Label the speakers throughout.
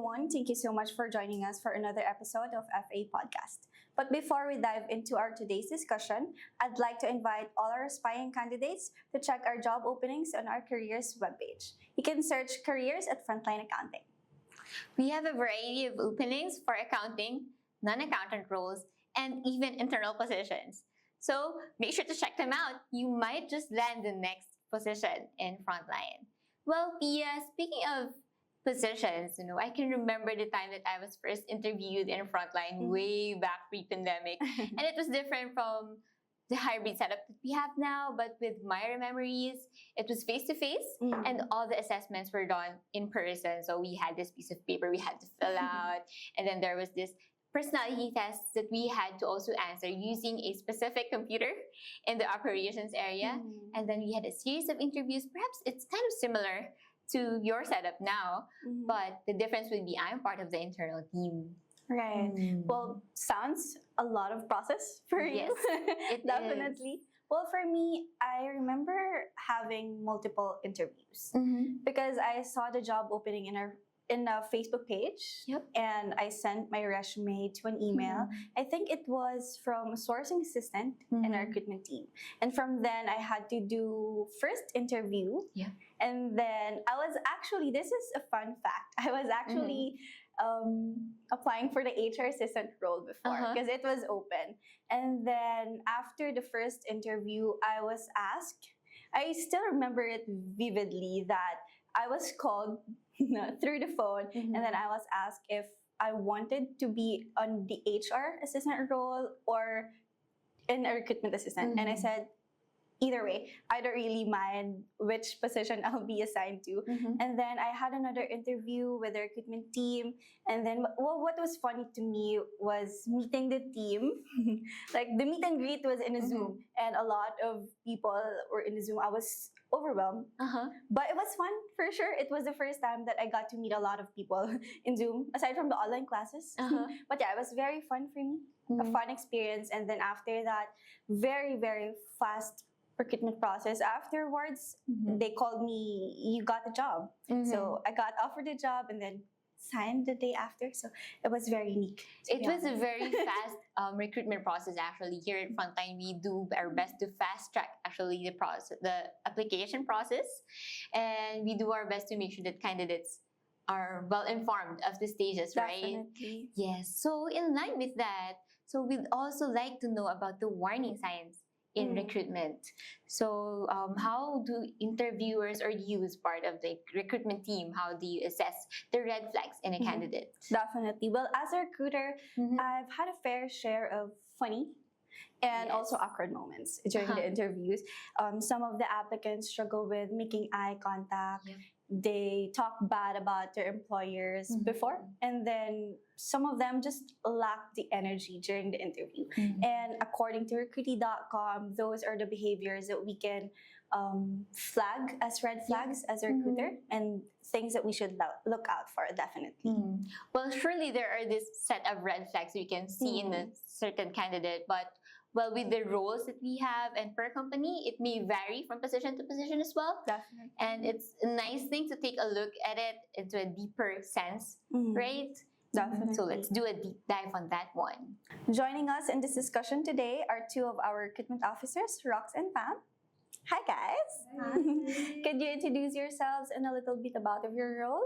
Speaker 1: everyone. Thank you so much for joining us for another episode of FA Podcast. But before we dive into our today's discussion, I'd like to invite all our aspiring candidates to check our job openings on our careers webpage. You can search careers at Frontline Accounting.
Speaker 2: We have a variety of openings for accounting, non-accountant roles, and even internal positions. So make sure to check them out. You might just land the next position in Frontline. Well, Pia, speaking of positions, I can remember the time that I was first interviewed in Frontline way back pre-pandemic. And it was different from the hybrid setup that we have now, but with my memories, it was face-to-face and all the assessments were done in person. So we had this piece of paper we had to fill out, and then there was this personality test that we had to also answer using a specific computer in the operations area. And then we had a series of interviews. Perhaps it's kind of similar to your setup now, but the difference would be I'm part of the internal team.
Speaker 1: Right. Well, sounds a lot of process for you.
Speaker 2: Yes, it
Speaker 1: Definitely. Well, for me, I remember having multiple interviews because I saw the job opening in a Facebook page, and I sent my resume to an email. I think it was from a sourcing assistant in our recruitment team. And from then, I had to do first interview. And then I was actually, this is a fun fact, I was actually applying for the HR assistant role before because it was open. And then after the first interview, I was asked, I still remember it vividly, that I was called through the phone, and then I was asked if I wanted to be on the HR assistant role or in a recruitment assistant. And I said, either way, I don't really mind which position I'll be assigned to. And then I had another interview with the recruitment team. And then what was funny to me was meeting the team. Like the meet and greet was in a Zoom, and a lot of people were in the Zoom. I was overwhelmed, but it was fun for sure. It was the first time that I got to meet a lot of people in Zoom, aside from the online classes. But yeah, it was very fun for me, a fun experience. And then after that, very, very fast recruitment process. Afterwards, they called me, you got the job. So I got offered the job and then signed the day after. So it was very unique.
Speaker 2: It was a very fast recruitment process. Actually, here at Frontline, we do our best to fast track actually the application process, and we do our best to make sure that candidates are well informed of the stages, right?
Speaker 1: Definitely.
Speaker 2: Yes. So in line with that, so we'd also like to know about the warning signs in recruitment. So how do interviewers or you as part of the recruitment team, how do you assess the red flags in a candidate?
Speaker 1: Definitely. Well, as a recruiter, I've had a fair share of funny and also awkward moments during the interviews. Some of the applicants struggle with making eye contact. They talk bad about their employers before, and then some of them just lack the energy during the interview. And according to recruity.com, those are the behaviors that we can flag as red flags as a recruiter, and things that we should look out for, definitely.
Speaker 2: Well, surely there are this set of red flags we can see in a certain candidate, but well, with the roles that we have and per company, it may vary from position to position as well.
Speaker 1: Definitely.
Speaker 2: And it's a nice thing to take a look at it into a deeper sense, right?
Speaker 1: Definitely.
Speaker 2: So let's do a deep dive on that one.
Speaker 1: Joining us in this discussion today are two of our recruitment officers, Rox and Pam. Hi, guys.
Speaker 3: Hi.
Speaker 1: Could you introduce yourselves and a little bit about your role?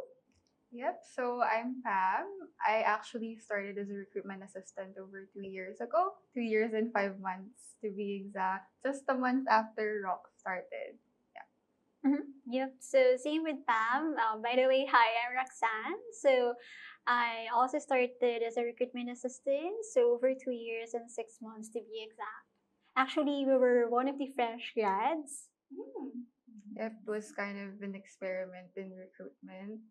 Speaker 3: Yep, so I'm Pam. I actually started as a recruitment assistant over 2 years ago. 2 years and 5 months to be exact. Just a month after Rock started.
Speaker 4: Yep, so same with Pam. By the way, hi, I'm Roxanne. So I also started as a recruitment assistant, so over 2 years and 6 months to be exact. Actually, we were one of the fresh grads.
Speaker 3: It was kind of an experiment in recruitment,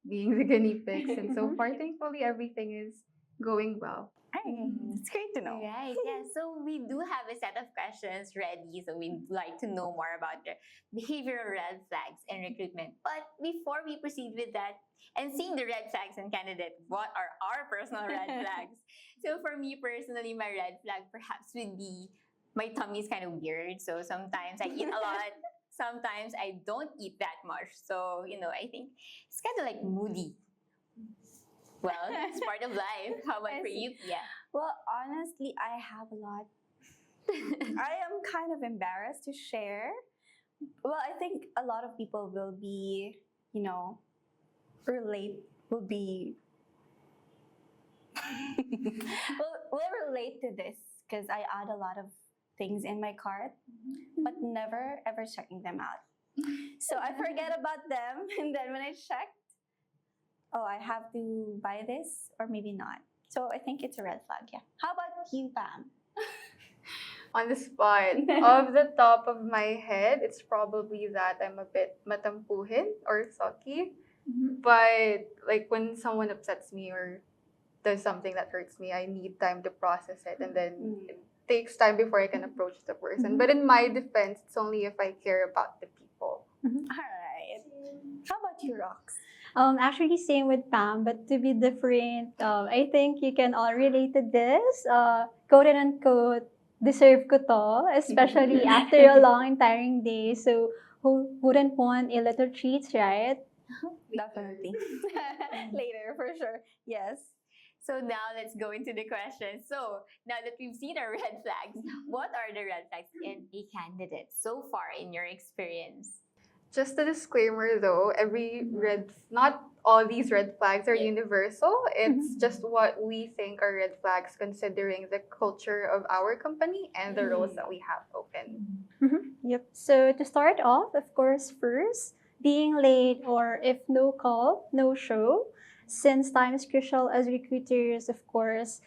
Speaker 3: being the guinea pigs. And so far, thankfully, everything is going well.
Speaker 1: It's great to know.
Speaker 2: Right, yeah. So we do have a set of questions ready. So we'd like to know more about the behavioral red flags in recruitment. But before we proceed with that and seeing the red flags in candidate, what are our personal red flags? So for me personally, my red flag perhaps would be my tummy is kind of weird. So sometimes I eat a lot. Sometimes I don't eat that much. So, I think it's kind of like moody. Well, it's part of life. How about
Speaker 1: I
Speaker 2: for
Speaker 1: see.
Speaker 2: you? Yeah.
Speaker 1: Well, honestly, I have a lot. I am kind of embarrassed to share. Well, I think a lot of people will be, relate, will be, will relate to this because I add a lot of things in my cart, but never ever checking them out. So I forget about them, and then when I check, oh, I have to buy this or maybe not. So I think it's a red flag. Yeah. How about you, Pam?
Speaker 3: On the spot, off the top of my head, it's probably that I'm a bit matampuhin or socky. But like when someone upsets me or does something that hurts me, I need time to process it, and then it takes time before I can approach the person. But in my defense, it's only if I care about the people.
Speaker 1: All right. How about you, Rox?
Speaker 4: Actually, same with Pam, but to be different, I think you can all relate to this. Quote and unquote, deserve ko to, especially after a long and tiring day. So, who wouldn't want a little treats, right?
Speaker 1: Definitely. Later, for sure. Yes.
Speaker 2: So now let's go into the questions. So now that we've seen our red flags, what are the red flags in a candidate so far in your experience?
Speaker 3: Just a disclaimer though, not all these red flags are universal. It's just what we think are red flags considering the culture of our company and the roles that we have open.
Speaker 4: Yep. So to start off, of course, first, being late or if no call, no show. Since time is crucial as recruiters, of course,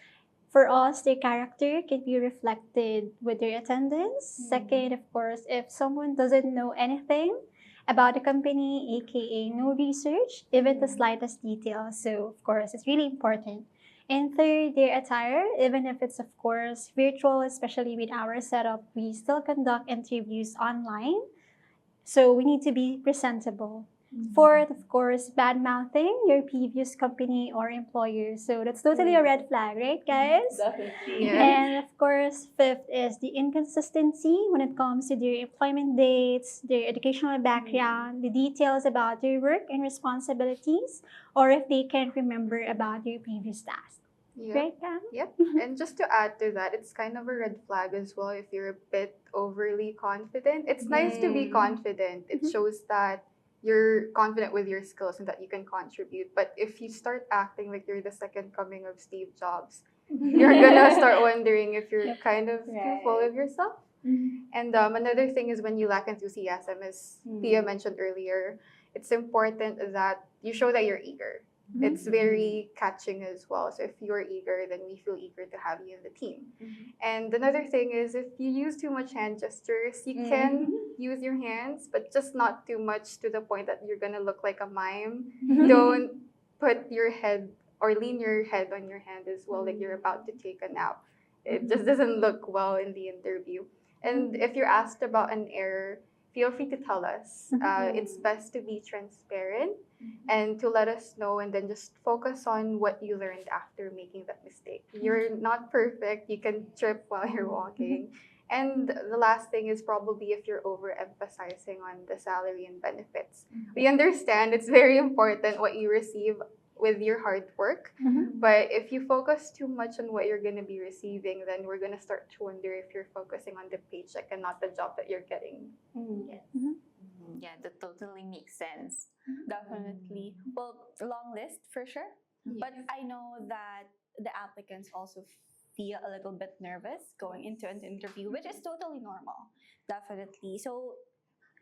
Speaker 4: for us, their character can be reflected with their attendance. Second, of course, if someone doesn't know anything about the company, aka no research, even the slightest detail. So, of course, it's really important. And third, their attire, even if it's, of course, virtual, especially with our setup, we still conduct interviews online. So, we need to be presentable. Fourth, of course, bad mouthing your previous company or employer. So that's totally a red flag, right, guys?
Speaker 1: Definitely.
Speaker 3: Yeah.
Speaker 4: And of course, fifth is the inconsistency when it comes to their employment dates, their educational background, the details about their work and responsibilities, or if they can't remember about their previous tasks.
Speaker 3: Yep.
Speaker 4: Right, Pam?
Speaker 3: Yep. And just to add to that, it's kind of a red flag as well if you're a bit overly confident. It's nice to be confident. It shows that you're confident with your skills and that you can contribute. But if you start acting like you're the second coming of Steve Jobs, you're gonna start wondering if you're kind of too full of yourself. And another thing is when you lack enthusiasm, as Pia mentioned earlier, it's important that you show that you're eager. It's very catching as well. So if you're eager, then we feel eager to have you in the team. And another thing is if you use too much hand gestures, you can use your hands, but just not too much to the point that you're gonna look like a mime. Don't put your head or lean your head on your hand as well, like you're about to take a nap. It just doesn't look well in the interview. And if you're asked about an error, feel free to tell us. It's best to be transparent and to let us know, and then just focus on what you learned after making that mistake. You're not perfect. You can trip while you're walking. And the last thing is probably if you're overemphasizing on the salary and benefits. We understand it's very important what you receive with your hard work. But if you focus too much on what you're going to be receiving, then we're going to start to wonder if you're focusing on the paycheck and not the job that you're getting.
Speaker 2: Yes. Yeah, that totally makes sense.
Speaker 1: Definitely. Well, long list for sure. But I know that the applicants also feel a little bit nervous going into an interview, which is totally normal. Definitely. So,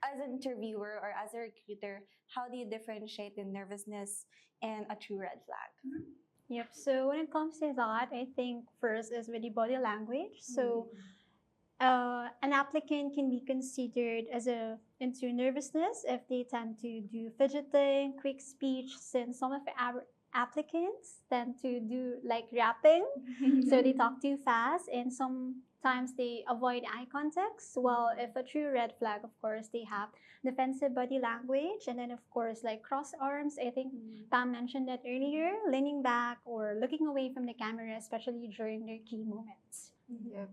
Speaker 1: as an interviewer or as a recruiter, how do you differentiate the nervousness and a true red flag?
Speaker 4: Yep. So when it comes to that, I think first is with the body language. So an applicant can be considered as into nervousness if they tend to do fidgeting, quick speech, since some of our applicants tend to do like rapping. So they talk too fast and sometimes they avoid eye contact. Well, if a true red flag, of course, they have defensive body language. And then, of course, like cross arms, I think Pam mentioned that earlier, leaning back or looking away from the camera, especially during their key moments.
Speaker 3: Yep.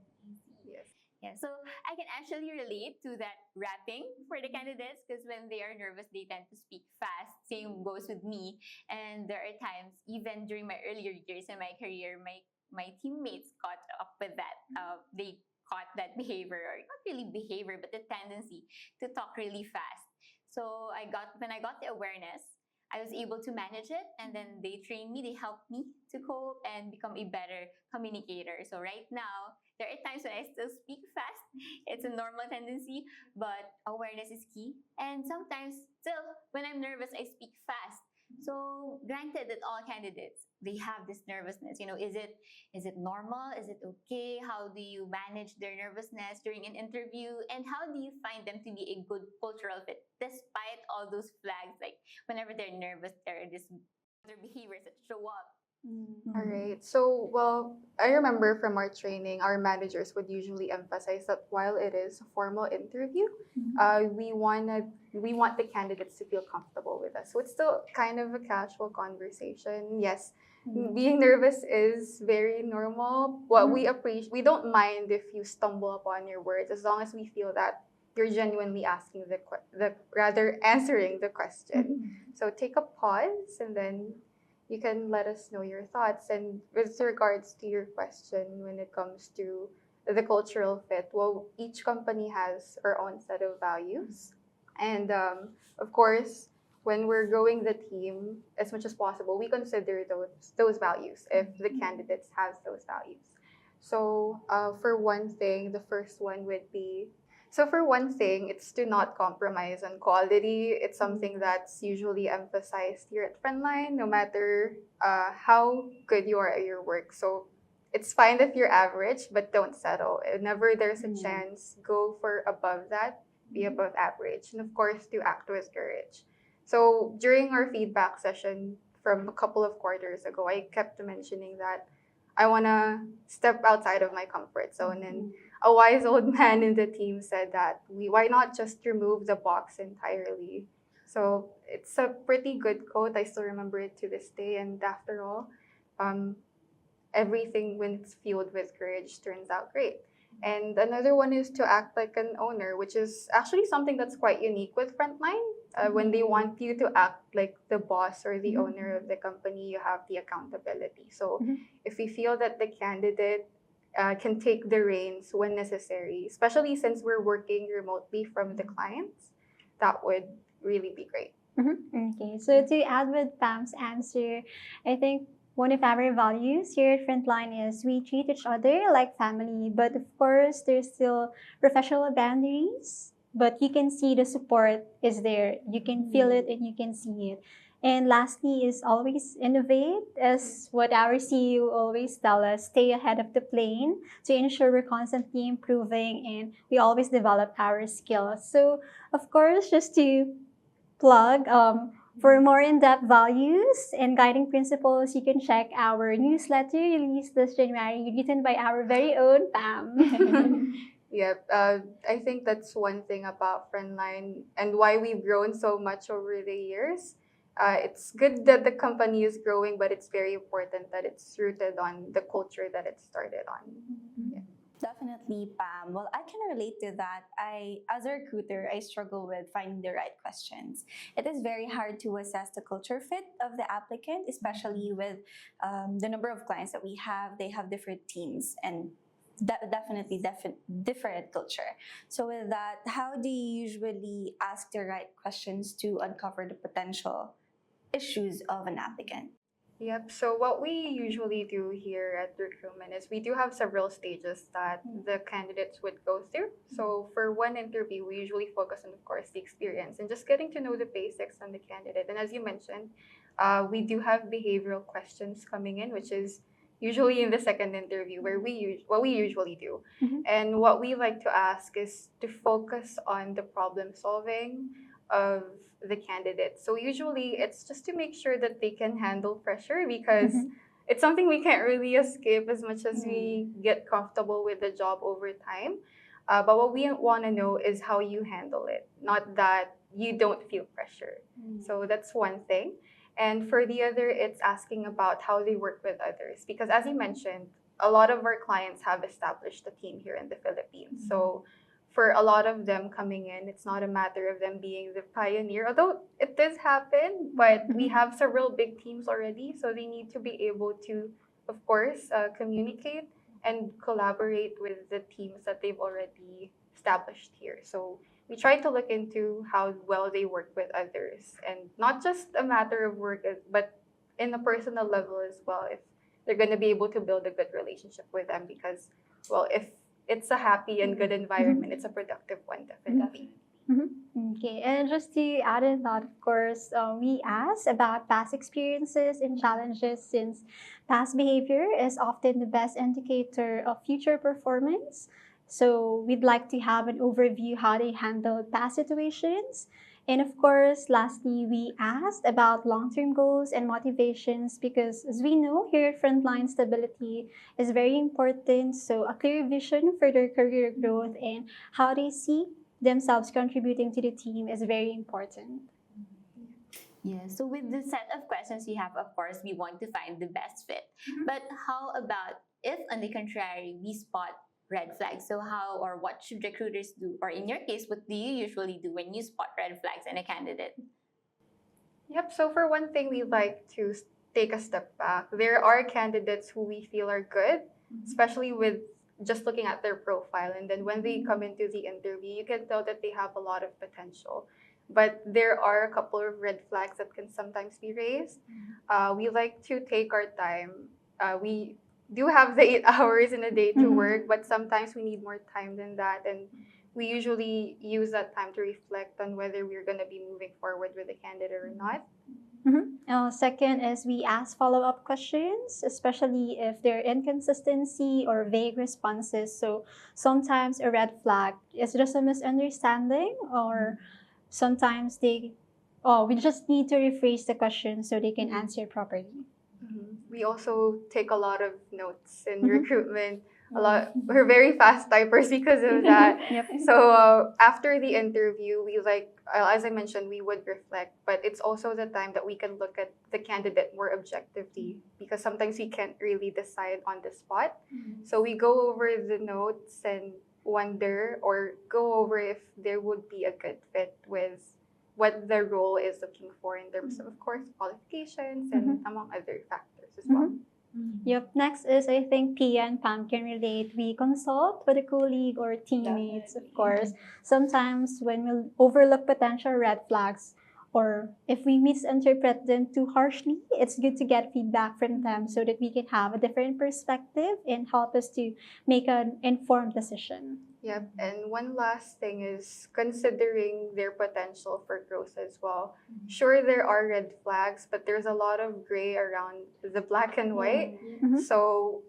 Speaker 3: Yes.
Speaker 2: Yeah, so I can actually relate to that rapping for the candidates because when they are nervous, they tend to speak fast. Same goes with me. And there are times, even during my earlier years in my career, my teammates caught up with that. They caught that behavior, or not really behavior, but the tendency to talk really fast. So when I got the awareness, I was able to manage it, and then they trained me, they helped me to cope and become a better communicator. So right now, there are times when I still speak fast. It's a normal tendency, but awareness is key. And sometimes, still, when I'm nervous, I speak fast. So, granted that all candidates they have this nervousness. Is it normal? Is it okay? How do you manage their nervousness during an interview? And how do you find them to be a good cultural fit despite all those flags? Like whenever they're nervous, there are these other behaviors that show up.
Speaker 3: All right. So, well, I remember from our training, our managers would usually emphasize that while it is a formal interview, we want the candidates to feel comfortable with us. So it's still kind of a casual conversation. Yes, being nervous is very normal. What we appreciate, we don't mind if you stumble upon your words as long as we feel that you're genuinely asking the rather answering the question. So take a pause and then you can let us know your thoughts. And with regards to your question, when it comes to the cultural fit, well, each company has our own set of values. And of course, when we're growing the team, as much as possible, we consider those values if the candidates have those values. So for one thing, the first one would be so for one thing, it's to not compromise on quality. It's something that's usually emphasized here at Frontline, no matter how good you are at your work. So it's fine if you're average, but don't settle. Whenever there's a chance, go for above that, be above average. And of course, to act with courage. So during our feedback session from a couple of quarters ago, I kept mentioning that I want to step outside of my comfort zone. And a wise old man in the team said that why not just remove the box entirely? So it's a pretty good quote. I still remember it to this day. And after all, everything when it's fueled with courage turns out great. And another one is to act like an owner, which is actually something that's quite unique with Frontline. When they want you to act like the boss or the owner of the company, you have the accountability. So if we feel that the candidate can take the reins when necessary, especially since we're working remotely from the clients, that would really be great.
Speaker 4: Okay, so to add with Pam's answer, I think one of our values here at Frontline is we treat each other like family, but of course, there's still professional boundaries. But you can see the support is there. You can feel it and you can see it. And lastly is always innovate, as what our CEO always tell us, stay ahead of the plane to ensure we're constantly improving and we always develop our skills. So of course, just to plug, for more in-depth values and guiding principles, you can check our newsletter released this January, written by our very own Pam.
Speaker 3: Yep, I think that's one thing about Frontline and why we've grown so much over the years. It's good that the company is growing, but it's very important that it's rooted on the culture that it started on. Yeah.
Speaker 1: Definitely, Pam. Well, I can relate to that. As a recruiter, I struggle with finding the right questions. It is very hard to assess the culture fit of the applicant, especially with the number of clients that we have. They have different teams and definitely different culture. So with that, how do you usually ask the right questions to uncover the potential issues of an applicant?
Speaker 3: Yep. So what we usually do here at recruitment is we do have several stages that the candidates would go through. So for one interview, we usually focus on, of course, the experience and just getting to know the basics on the candidate. And as you mentioned, we do have behavioral questions coming in, which is usually in the second interview where what we usually do. And what we like to ask is to focus on the problem solving of the candidate. So usually it's just to make sure that they can handle pressure because it's something we can't really escape as much as we get comfortable with the job over time. But what we want to know is how you handle it, not that you don't feel pressure. So that's one thing. And for the other, it's asking about how they work with others. Because as you mentioned, a lot of our clients have established a team here in the Philippines. So for a lot of them coming in, it's not a matter of them being the pioneer, although it does happen, but we have several big teams already, so they need to be able to, of course, communicate and collaborate with the teams that they've already established here. So we try to look into how well they work with others, and not just a matter of work, but in a personal level as well. If they're going to be able to build a good relationship with them, because, well, if it's a happy and good environment, it's a productive one, definitely.
Speaker 4: Okay, and just to add in that, of course, we asked about past experiences and challenges since past behavior is often the best indicator of future performance. So we'd like to have an overview how they handled past situations. And of course, lastly, we asked about long-term goals and motivations because as we know here at Frontline, stability is very important. So a clear vision for their career growth and how they see themselves contributing to the team is very important.
Speaker 2: Yeah, so with the set of questions we have, of course, we want to find the best fit. But how about if, on the contrary, we spot red flags? So how or what should recruiters do? Or in your case, what do you usually do when you spot red flags in a candidate?
Speaker 3: Yep, so for one thing, we like to take a step back. There are candidates who we feel are good, especially with just looking at their profile. And then when they come into the interview, you can tell that they have a lot of potential. But there are a couple of red flags that can sometimes be raised. We like to take our time. We do have the 8 hours in a day to work, but sometimes we need more time than that. And we usually use that time to reflect on whether we're going to be moving forward with the candidate or not.
Speaker 4: Second is we ask follow-up questions, especially if there are inconsistency or vague responses. So sometimes a red flag is just a misunderstanding, or sometimes we just need to rephrase the question so they can answer properly.
Speaker 3: We also take a lot of notes in recruitment. We're very fast typers because of that. So after the interview, we as I mentioned, we would reflect, but it's also the time that we can look at the candidate more objectively, because sometimes we can't really decide on the spot. So we go over the notes and wonder or go over if there would be a good fit with what the role is looking for in terms of course, qualifications and among other factors as well.
Speaker 4: Yep. Next is, I think Pia and Pam can relate. We consult with a colleague or teammates, of course. Sometimes when we overlook potential red flags, or if we misinterpret them too harshly, it's good to get feedback from them so that we can have a different perspective and help us to make an informed decision.
Speaker 3: Yep. And one last thing is considering their potential for growth as well. Sure, there are red flags, but there's a lot of gray around the black and white. So,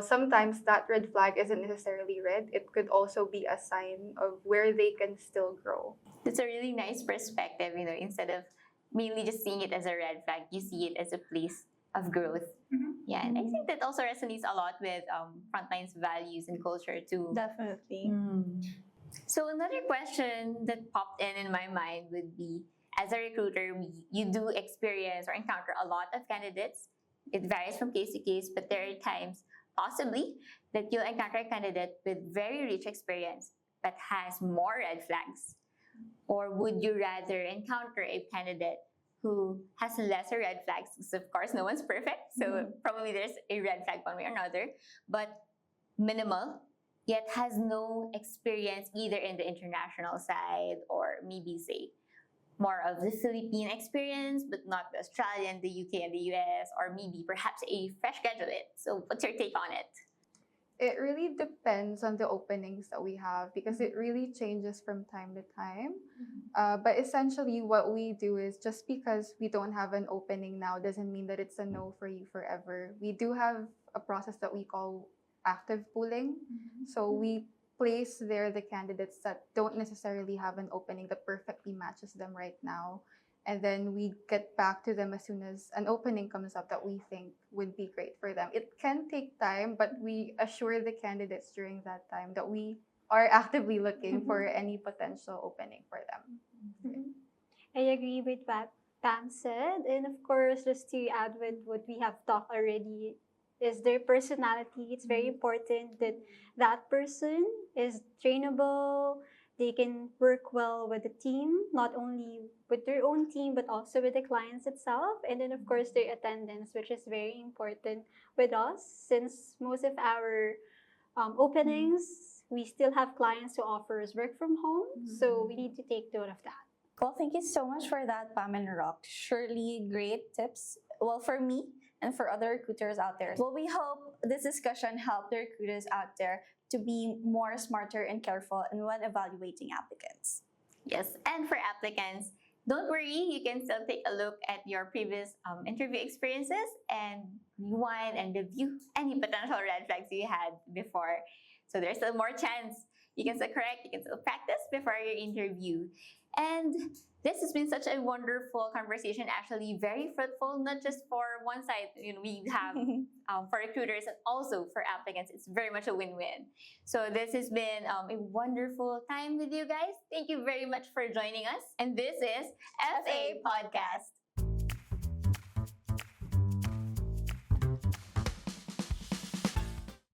Speaker 3: sometimes that red flag isn't necessarily red. It could also be a sign of where they can still grow.
Speaker 2: That's a really nice perspective, instead of mainly just seeing it as a red flag, you see it as a place of growth. Yeah, and I think that also resonates a lot with Frontline's values and culture too.
Speaker 1: Definitely.
Speaker 2: So another question that popped in my mind would be, as a recruiter, you do experience or encounter a lot of candidates. It varies from case to case, but there are times, possibly, that you'll encounter a candidate with very rich experience but has more red flags. Or would you rather encounter a candidate who has lesser red flags? Because of course, no one's perfect. So probably there's a red flag one way or another, but minimal, yet has no experience either in the international side or maybe say more of the Philippine experience, but not the Australian, the UK, and the US, or maybe perhaps a fresh graduate. So what's your take on it?
Speaker 3: It really depends on the openings that we have, because it really changes from time to time. But essentially what we do is, just because we don't have an opening now doesn't mean that it's a no for you forever. We do have a process that we call active pooling. So we place there the candidates that don't necessarily have an opening that perfectly matches them right now. And then we get back to them as soon as an opening comes up that we think would be great for them. It can take time, but we assure the candidates during that time that we are actively looking for any potential opening for them.
Speaker 4: I agree with what Pam said. And of course, just to add with what we have talked already is their personality. It's very important that that person is trainable. They can work well with the team, not only with their own team, but also with the clients itself. And then, of course, their attendance, which is very important with us since most of our openings, we still have clients who offers work from home. So we need to take note of that.
Speaker 1: Well, thank you so much for that, Pam and Rox. Surely great tips. Well, for me and for other recruiters out there. Well, we hope this discussion helped the recruiters out there to be more smarter and careful and when evaluating applicants.
Speaker 2: Yes, and for applicants, don't worry, you can still take a look at your previous interview experiences and rewind and review any potential red flags you had before. So there's still more chance. You can still correct, you can still practice before your interview. And this has been such a wonderful conversation, actually very fruitful, not just for one side, we have for recruiters and also for applicants. It's very much a win-win. So this has been a wonderful time with you guys. Thank you very much for joining us. And this is FA Podcast.